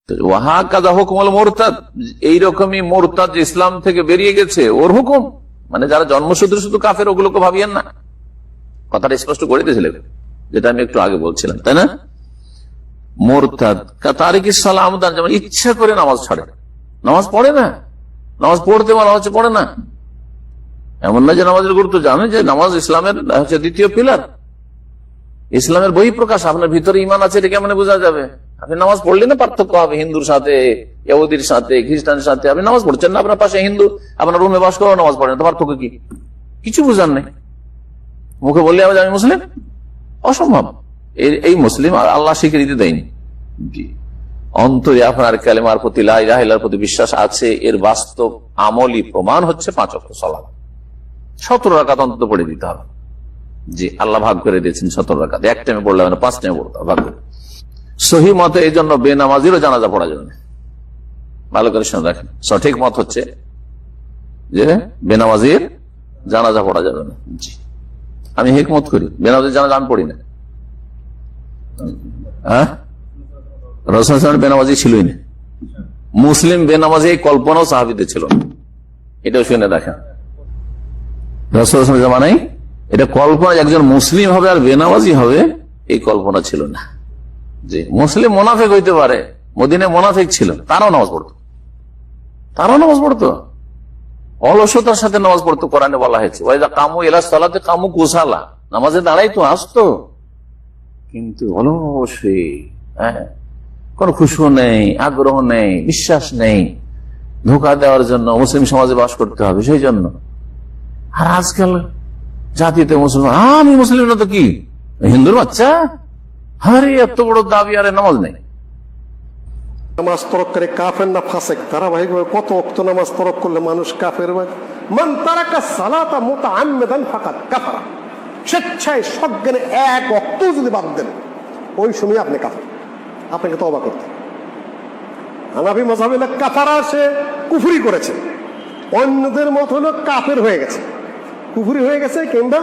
ওয়াহা কাদা হুকুমুল মুরতাদ, এইরকমই মুরতাদ ইসলাম থেকে বেরিয়ে গেছে ওর হুকুম, মানে যারা জন্মসূত্রে শুধু কাফের ওগুলোকে ভাবিয়েন না। কথাটা স্পষ্ট করে দিয়েছিলেন, যেটা আমি একটু আগে বলছিলাম, তাই না? মুরতাদ তারিক সালাম, যেমন ইচ্ছা করে নামাজ ছাড়ে, নামাজ পড়ে না, নামাজ পড়তে বলা হচ্ছে পড়ে না, এমন না যে নামাজের গুরুত্ব জানে, যে নামাজ ইসলামের হচ্ছে দ্বিতীয় পিলার, ইসলামের বহিঃপ্রকাশ। আপনার ভিতরে ইমান আছে এটা কেমন বোঝা যাবে? আপনি নামাজ পড়লে না পার্থক্য হবে হিন্দুর সাথে, ইহুদির সাথে, খ্রিস্টানের সাথে। আপনি নামাজ পড়ছেন না, আপনার পাশে হিন্দু আপনার রুমে বাস করে নামাজ পড়েন, তো পার্থক্য কি? কিছু বুঝার নেই। মুখে বললে আমি মুসলিম, অসম্ভব। এই মুসলিম আল্লাহ স্বীকৃতি দেয়নি। অন্তরে আপনার কালেমার প্রতি, লা ইলাহা ইল্লাল্লাহর প্রতি বিশ্বাস আছে, এর বাস্তব আমলি প্রমাণ হচ্ছে 5 ওয়াক্ত সালাত। 17 রাকাত অন্তত পড়ে দিতে হবে। জি, আল্লাহ ভাগ করে দিয়েছেন 17 রাকাত, এক টাইমে পড়লে হবে না, 5 টাইমে পড়তে হবে ভাগ করে। সহি মতে এই জন্য বেনামাজিরও জানাজা পড়া যাবে না। ভালো করে শুনে রাখেন, সঠিক মত হচ্ছে যে বেনামাজির জানাজা পড়া যাবে না। জি, আমি হিকমত করি, বেনামাজির জানাজা আমি পড়ি না। হ্যাঁ, রাসূলুল্লাহ বেনামাজি ছিলই না। মুসলিম বেনামাজি এই কল্পনাও সাহাবীদের ছিল না, এটাও শুনে দেখেন। রাসূলুল্লাহ জামানায় এটা কল্পনা, একজন মুসলিম হবে আর বেনামাজি হবে, এই কল্পনা ছিল না। যে মুসলিম মোনাফেক হইতে পারে, মদিনায় মোনাফেক ছিল, তারাও নামাজ পড়তো, অলসতার সাথে নামাজ পড়তো। কোরআনে বলা হয়েছে ওয়াইদা কামু ইলা সালাতে কামু কুসালা, নামাজে দাঁড়াই তো আসতো, কিন্তু অলসে, কোন খুশু নেই, আগ্রহ নেই, বিশ্বাস নেই, ধোঁকা দেওয়ার জন্য মুসলিম সমাজে বাস করতে হবে সেই জন্য। আর আজকাল জাতিতে মুসলমান, আমি মুসলিম না তো কি, হিন্দুর বাচ্চা, আরে এত বড় দাবি, আরে নামাজ নেই। নামাজ তরক করে কাফের না ফাসেক? ধারাবাহিকভাবে কত ওয়াক্ত নামাজ তরক করলে মানুষ কাফের হয়? মান তারাকা সালাতা মুতাআম্মিদান ফাকাদ কাফারা, স্বেচ্ছায় সজ্ঞানে এক ওয়াক্ত যদি বাদ দেন, ওই সময় আপনি কাফের, আপনাকে তওবা করতে। হানাফি মাযহাবে কাফারা, সে কুফরি করেছে, অন্যদের মত হলো কাফের হয়ে গেছে, কুফরি হয়ে গেছে কিংবা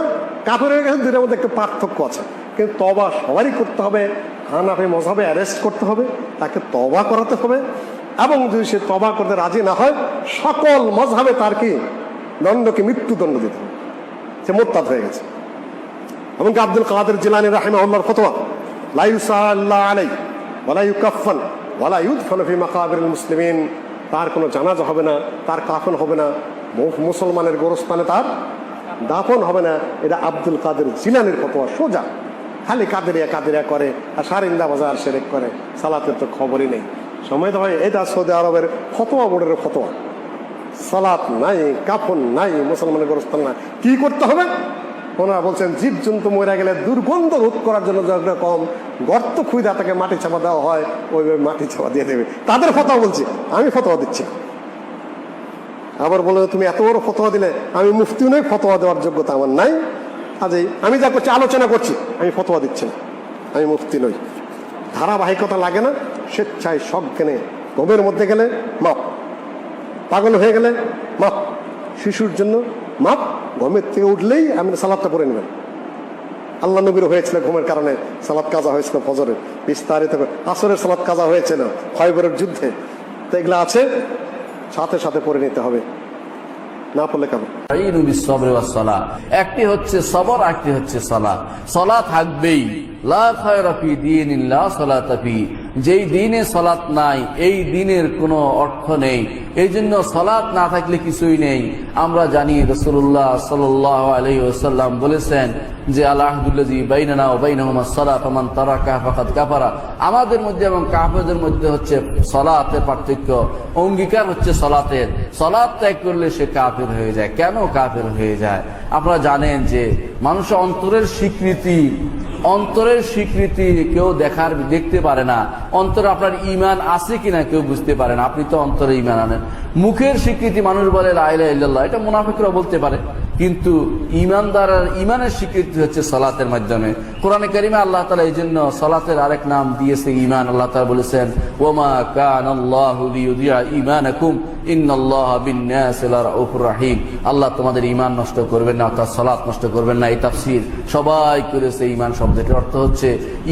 কাফের হয়ে গেছে, দুইটার মধ্যে একটা পার্থক্য আছে। কিন্তু তওবা সবারই করতে হবে। হানাফি মাযহাবে অ্যারেস্ট করতে হবে, তাকে তওবা করাতে হবে, এবং যদি সে তওবা করতে রাজি না হয়, সকল মাযহাবে তার কি দণ্ডকে মৃত্যুদণ্ড দিতে হবে, সে মুরতাদ হয়ে গেছে। এমনকি আব্দুল কাদের জিলানী রাহিমাহুল্লাহর ফতোয়া, লা ইউসাল্লা আলাইহি ওয়া লা ইউকাফফান ওয়া লা ইউদফানু ফি মাকাবিরিল মুসলিমিন, তার কোনো জানাজা হবে না, তার কাফন হবে না, মুসলমানের গোরস্থানে তার দাফন হবে না। এটা আব্দুল কাদের জিলানীর ফতোয়া, সোজা। খালি কাদেরিয়া করে আর সারিন্দা বাজার শিরক করে, সালাতের তো খবরই নেই। সময় তো হয়, এটা সৌদি আরবের ফতোয়া বোর্ডের ফতোয়া। সালাত নাই, কাফন নাই, মুসলমানের গোরস্থান নাই, কি করতে হবে? ওনারা বলছেন জীব জন্তু মরে গেলে দুর্গন্ধ রোধ করার জন্য যেরকম গর্ত খুঁজে তাকে মাটি চাপা দেওয়া হয়, ওইভাবে মাটি চাপা দিয়ে দেবে। তাদের ফতোয়া বলছি, আমি ফতোয়া দিচ্ছি। আবার বলে তুমি এত বড় ফতোয়া দিলে, আমি মুফতিও নই, ফতোয়া দেওয়ার যোগ্যতা আমার নাই। কাজেই আমি যা করছি, আলোচনা করছি, আমি ফতোয়া দিচ্ছি না, আমি মুফতি নই। ধারাবাহিকতা লাগে না, স্বেচ্ছায় সজ্ঞানে। ঘুমের মধ্যে গেলে মাপ, পাগল হয়ে গেলে মাপ, শিশুর জন্য মাপ। ঘুমের থেকে উঠলেই আপনি সালাদটা পড়ে নেবেন। আল্লাহ নবীর হয়েছিল ঘুমের কারণে সালাদ কাজা হয়েছিল, ফজরের বিস্তারিত, আসরের সালাদ কাজা হয়েছিল খয়বরের যুদ্ধে। তো এগুলো আছে, সাথে সাথে পড়ে নিতে হবে, না পড়লে কেমন? একটি হচ্ছে সবর, একটি হচ্ছে সালাত। সালাত থাকবেই, লা খায়রা ফি দীনিন লা সালাতা ফি, যেই দিনে সালাত নাই এই দিনের কোনো অর্থ নেই। এই জন্য সালাত না থাকলে কিছুই নেই। আমরা জানি রাসূলুল্লাহ সাল্লাল্লাহু আলাইহি ওয়াসাল্লাম বলেছেন যে আল আহদুল্লাযী বাইনানা ওয়া বাইনাহুমুস সালাত ফামান তারাকা ফাকাদ কাফারা, আমাদের মধ্যে এবং কাফেরদের মধ্যে হচ্ছে সালাতের পার্থক্য, অঙ্গীকার হচ্ছে সালাতের। সালাত ত্যাগ করলে সে কাফের হয়ে যায়। কেন কাফের হয়ে যায়? আপনারা জানেন যে মানুষের অন্তরের স্বীকৃতি কেউ দেখতে পারে না। অন্তরে আপনার ঈমান আছে কিনা কেউ বুঝতে পারে না। আপনি তো অন্তরে ঈমান আনেন। মুখের স্বীকৃতি মানুষ বলে লা ইলাহা ইল্লাল্লাহ, এটা মুনাফিকরা বলতে পারে, কিন্তু ইমানের স্বীকৃতি হচ্ছে সালাতের মাধ্যমে। কোরআনে কারিমে আল্লাহ তাআলা এই জন্য সালাতের আরেক নাম দিয়েছে ঈমান। আল্লাহ তাআলা বলেছেন, ওমা কানাল্লাহু লিইউযিআ ঈমানাকুম ইন্নাল্লাহা বিন-নাসি লারাউফুর রাহিম। আল্লাহ তোমাদের ঈমান নষ্ট করবেন না, অর্থাৎ সালাত নষ্ট করবেন না। এই তাফসীর সবাই করেছে। ঈমান শব্দটির অর্থ হচ্ছে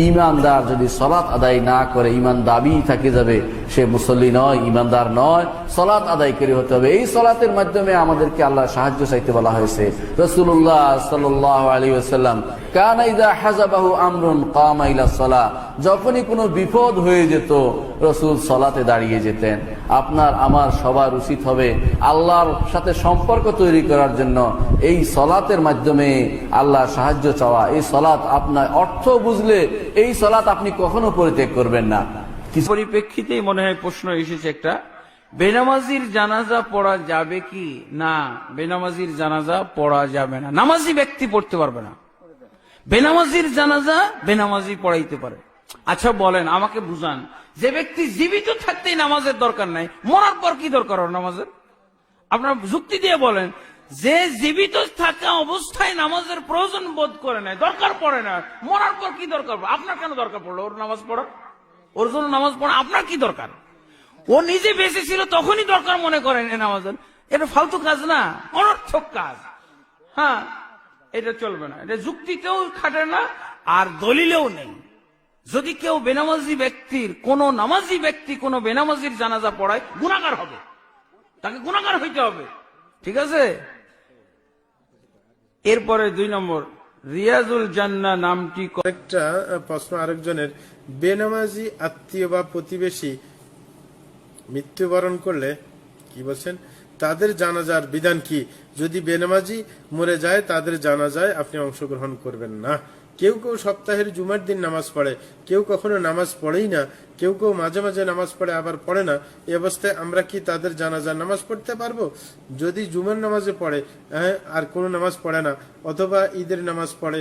ঈমানদার যদি সালাত আদায় না করে, ঈমান দাবি থেকে যাবে, সে মুসল্লি নয়, ঈমানদার নয়। সালাত আদায়কারী হতে হবে। এই সালাতের মাধ্যমে আমাদেরকে আল্লাহ সাহায্য চাইতে বলা হয়েছে। রাসূলুল্লাহ সাল্লাল্লাহু আলাইহি ওয়াসাল্লাম কানা ইযা হাযাবাহু আমরুন কামা ইলা সালাহ, যখনই কোনো বিপদ হয়ে যেত রাসূল সালাতে দাঁড়িয়ে যেতেন। আপনার আমার সবার উচিত হবে আল্লাহর সাথে সম্পর্ক তৈরি করার জন্য এই সালাতের মাধ্যমে আল্লাহর সাহায্য চাওয়া। এই সালাত আপনার অর্থ বুঝলে এই সালাত আপনি কখনো পরিত্যাগ করবেন না। পরিপ্রেক্ষিতেই মনে হয় প্রশ্ন এসেছে একটা, বেনামাজির জানাজা পড়া যাবে কি? না, বেনামাজির জানাজা পড়া যাবে না। নামাজি ব্যক্তি পড়তে পারবে না। বেনামাজির জানাজা বেনামাজি পড়াইতে পারে। আচ্ছা বলেন, আমাকে বুঝান, যে ব্যক্তি জীবিত থাকতেই নামাজের দরকার নাই, মরার পর কি দরকার ওর নামাজের? আপনার যুক্তি দিয়ে বলেন। যে জীবিত থাকা অবস্থায় নামাজের প্রয়োজন বোধ করে নাই, দরকার পড়ে না, মরার পর কি দরকার? আপনার কেন দরকার পড়লো ওর নামাজ পড়া? ওর জন্য নামাজ পড়া আপনার কি দরকার? ও নিজে বেঁচে ছিল তখনই দরকার মনে করেন এই নামাজের। এটা ফালতু কাজ না, অনর্থক কাজ। হ্যাঁ, এটা চলবে না। এটা যুক্তিতেও খাটে না, আর দলিলেও নেই। যদি কেউ বেনামাজি ব্যক্তির, কোন নামাজি ব্যক্তি কোন বেনামাজির জানাজা পড়ায়, গুনাহগার হবে, তাকে গুনাহগার হইতে হবে। ঠিক আছে। এরপরে 2 নম্বর, রিয়াজুল জান্নাহ নামটি একটা প্রশ্ন আরেকজনের, বেনামাজি আত্মীয় বা প্রতিবেশী মৃত্যুবরণ করলে কি বলছেন, তাদের জানাজার বিধান কি? যদি বেনামাজি মরে যায় তাদের জানাজায় আপনি অংশগ্রহণ করবেন না। কেউ কেউ সপ্তাহের জুমার দিন নামাজ পড়ে, কেউ কখনো নামাজ পড়েই না, কেউ কেউ মাঝে মাঝে নামাজ পড়ে আবার পড়ে না। এই অবস্থায় আমরা কি তাদের জানাজার নামাজ পড়তে পারবো? যদি জুমার নামাজে পড়ে, আর কোনো নামাজ পড়ে না, অথবা ঈদের নামাজ পড়ে,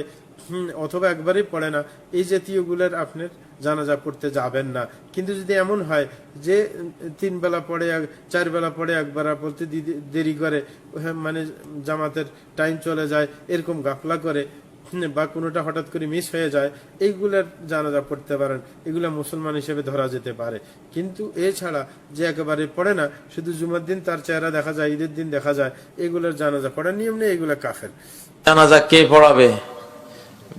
অথবা একবারই পড়ে না, এই জাতীয়গুলোর আপনার জানাজা পড়তে যাবেন না। কিন্তু যদি এমন হয় যে 3 বেলা পড়ে, 4 বেলা পড়ে, একবার পড়তে দেরি করে, মানে জামাতের টাইম চলে যায়, এরকম গাফলা করে, বা কোনোটা হঠাৎ করে মিস হয়ে যায়, এইগুলার জানাজা পড়তে পারেন। এগুলা মুসলমান হিসেবে ধরা যেতে পারে। কিন্তু এছাড়া যে একেবারে পড়ে না, শুধু জুমার দিন তার চেহারা দেখা যায়, ঈদের দিন দেখা যায়, এগুলার জানাজা পড়ার নিয়ম নেই, এগুলা কাফের। জানাজা কে পড়াবে?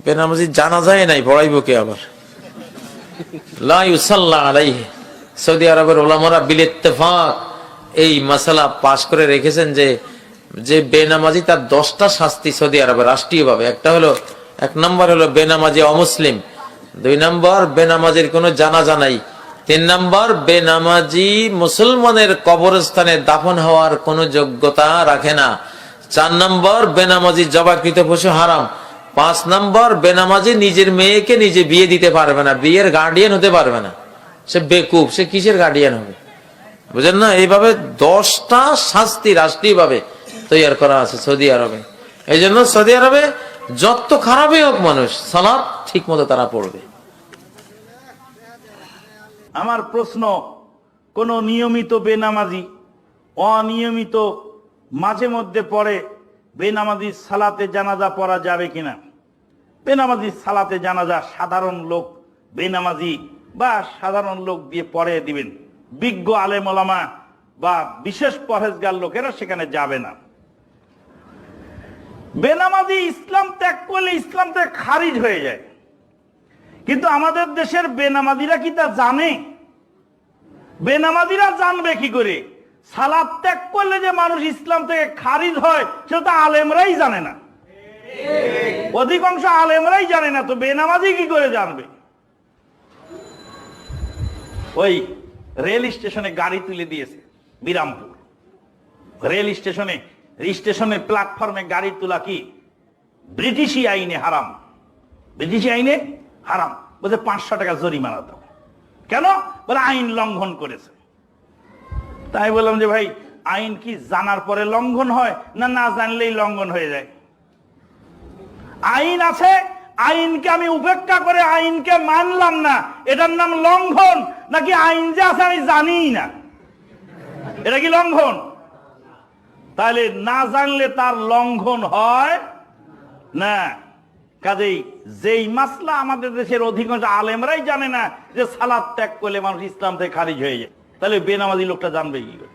বেনামাজি জানাজাই নাই, পড়াইব কে আবার? লা ইউসাল্লা আলাইহি। সৌদি আরবের উলামারা বিল ইত্তেফাক এই মাসালা পাশ করে রেখেছেন যে বেনামাজি তার 10টা শাস্তি সৌদি আরবে রাষ্ট্রীয়ভাবে। একটা হলো, 1 নম্বর হলো বেনামাজি অমুসলিম, 2 নম্বর বেনামাজির কোনো জানাজা নাই, 3 নম্বর বেনামাজি মুসলমানের কবরস্থানে দাফন হওয়ার কোনো যোগ্যতা রাখে না, 4 নম্বর বেনামাজি জবাকৃত পশু হারাম, 5 নম্বর বেনামাজি নিজের মেয়েকে নিজে বিয়ে দিতে পারবে না, বিয়ের গার্ডিয়ান হতে পারবে না। সে বেকুব, সে কিসের গার্ডিয়ান হবে? বুঝেন না? এইভাবে 10টা শাস্তি রাষ্ট্রীয়ভাবে তৈরি করা আছে সৌদি আরবে। এই জন্য সৌদি আরবে যত খারাপই হোক মানুষ, সালাত ঠিক মতো তারা পড়বে। আমার প্রশ্ন, কোন নিয়মিত বেনামাজি অনিয়মিত মাঝে মধ্যে পড়ে বেনামাজি সালাতে জানাজা পড়া যাবে কিনা? বেনামাজি সালাতে জানাজা সাধারণ লোক, বেনামাজি বা সাধারণ লোক দিয়ে পড়ে দিবেন। বিজ্ঞ আলেম ওলামা বা বিশেষ পরহেজগার লোকেরা সেখানে যাবে না। বেনামাজি ইসলাম ত্যাগ করলে ইসলাম ত্যাগ খারিজ হয়ে যায়। কিন্তু আমাদের দেশের বেনামাজিরা কি তা জানে? বেনামাজিরা জানবে কি করে? সালাত ত্যাগ করলে যে মানুষ ইসলাম থেকে খারিজ হয় সেটা আলেমরাই জানে না, অধিকাংশ আলেমরাই জানে না, তো বেনামাজি কি করে জানবে? ওই রেল স্টেশনে গাড়ি তুলে দিয়েছে বিরামপুর রেল স্টেশনে প্ল্যাটফর্মে গাড়ি তোলা কি ব্রিটিশি আইনে হারাম? ব্রিটিশি আইনে হারাম। বলছে 500 টাকা জরিমানা দাও। কেন? বলে আইন লঙ্ঘন করেছে। তাই বললাম যে ভাই, আইন কি জানার পরে লঙ্ঘন হয় না না জানলেই লঙ্ঘন হয়ে যায়? আইন আছে, আইনকে আমি উপেক্ষা করে আইনকে মানলাম না, এটার নাম লঙ্ঘন? নাকি আইন যে আছে আমি জানিই না, এটা কি লঙ্ঘন? তাহলে না জানলে তার লঙ্ঘন হয় না। কাজেই যেই মাসলা আমাদের দেশের অধিকাংশ আলেমরাই জানে না যে সালাত ত্যাগ করলে মানুষ ইসলাম থেকে খারিজ হয়ে যায়, তাহলে বেনামাজি লোকটা জানবে কি করে?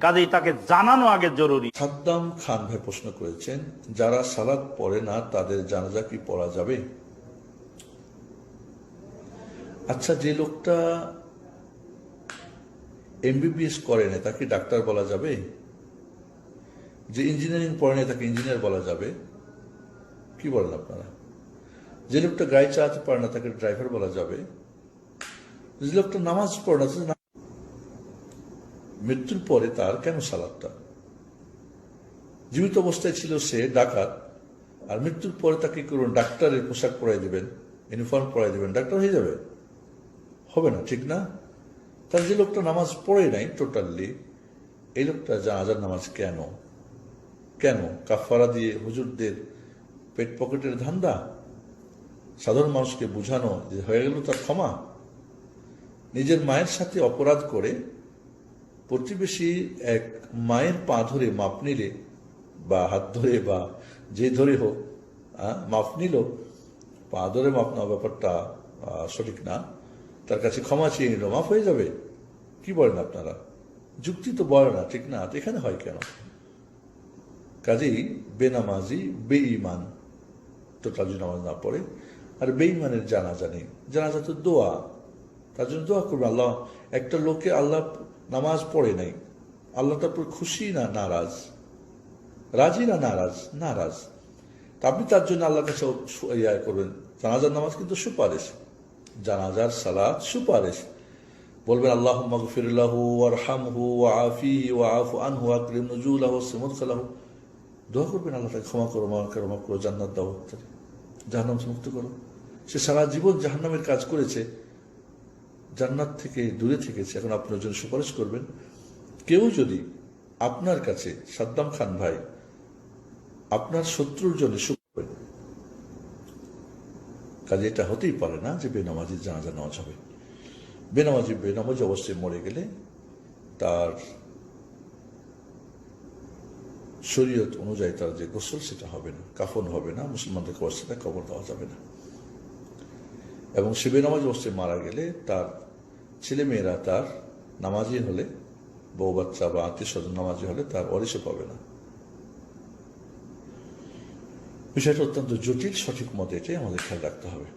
কাজেই তাকে জানানো আগে জরুরি। সাদ্দাম খান ভাই প্রশ্ন করেছেন, যারা সালাত পড়ে না তাদের জানাজা কি পড়া যাবে? আচ্ছা, যে লোকটা এমবিবিএস করে না তাকে ডাক্তার বলা যাবে? যে ইঞ্জিনিয়ারিং পড়ে না তাকে ইঞ্জিনিয়ার বলা যাবে? কি বলেন আপনারা? যে লোকটা গাড়ি চালাতে পারে না তাকে ড্রাইভার বলা যাবে? যে লোকটা নামাজ পড়ে না, মৃত্যুর পরে তার কেন সালাদটা? জীবিত অবস্থায় ছিল সে ডাকাত, আর মৃত্যুর পরে তাকে করুন ডাক্তারের পোশাক পরাই দেবেন, ইউনিফর্ম পরাই দেবেন, ডাক্তার হয়ে যাবে? হবে না, ঠিক না? তার যে লোকটা নামাজ পড়ে নাই টোটালি, এই লোকটা জানাজার নামাজ কেন? কেন কাফারা দিয়ে হুজুরদের পেট পকেটের ধান্দা? সাধারণ মানুষকে বুঝানো যে হয়ে গেল তার ক্ষমা? নিজের মায়ের সাথে অপরাধ করে প্রতিবেশী এক মায়ের পা ধরে মাপ নিলে, বা হাত ধরে বা যে ধরে হোক মাপ নিল, পা ধরে মাপ নেওয়া ব্যাপারটা সঠিক না। তার কাছে ক্ষমা চেয়ে নিল, মাফ হয়ে যাবে? কি বলেন আপনারা? যুক্তি তো বলে না, ঠিক না? এখানে হয় কেন? কাজেই বেনামাজি বেঈমান, টোটাল নামাজ না পড়ে। আর বেঈমানের জানাজা নেই। জানাজা তো দোয়া, তার জন্য দোয়া করবে। আল্লাহ, একটা লোকে আল্লাহ নামাজ পড়ে নাই, আল্লাহ তার উপর খুশি না নারাজ? রাজি না নারাজ? নারাজ। তা আপনি তার জন্য আল্লাহর কাছে ইয়া করবেন। জানাজার নামাজ কিন্তু সুপারিশ, জানাজার সালাত সুপারিশ। বলবেন আল্লাহুম্মা গফির লাহু ওয়ারহামহু ওয়াআফিহি ওয়াআফু আনহু ওয়াকরিম নুজুলাহু ওয়াসসি মুদখালাহু। দোয়া করবেন, আল্লাহ তাকে ক্ষমা করো, মাফ করো, জান্নাত দাও, জাহান্নাম থেকে মুক্ত করো। সে সারা জীবন জাহান্নামের কাজ করেছে, জান্নাত থেকে দূরে থেকেছে, এখন আপনার জন্য সুপারিশ করবেন। কেউ যদি আপনার কাছে, সাদ্দাম খান ভাই, আপনার শত্রুর জন্য করবেন, কাজে এটা হতেই পারে না যে বেনামাজির জানাজা নেওয়া যাবে। বেনামাজি অবস্থায় মরে গেলে তার শরীয়ত অনুযায়ী তার যে গোসল সেটা হবে না, কাফন হবে না, মুসলমানদের অবস্থাতে কবর দেওয়া যাবে না। এবং সে বেনামাজি অবস্থায় মারা গেলে তার ছেলে মেয়েরা তার নামাজি হলে, বউ বাচ্চা বা আত্মীয় স্বজন নামাজি হলে তার ওয়ারিশও পাবে না। বিষয়টা অত্যন্ত জটিল, সঠিক মতে এটাই আমাদের খেয়াল রাখতে হবে।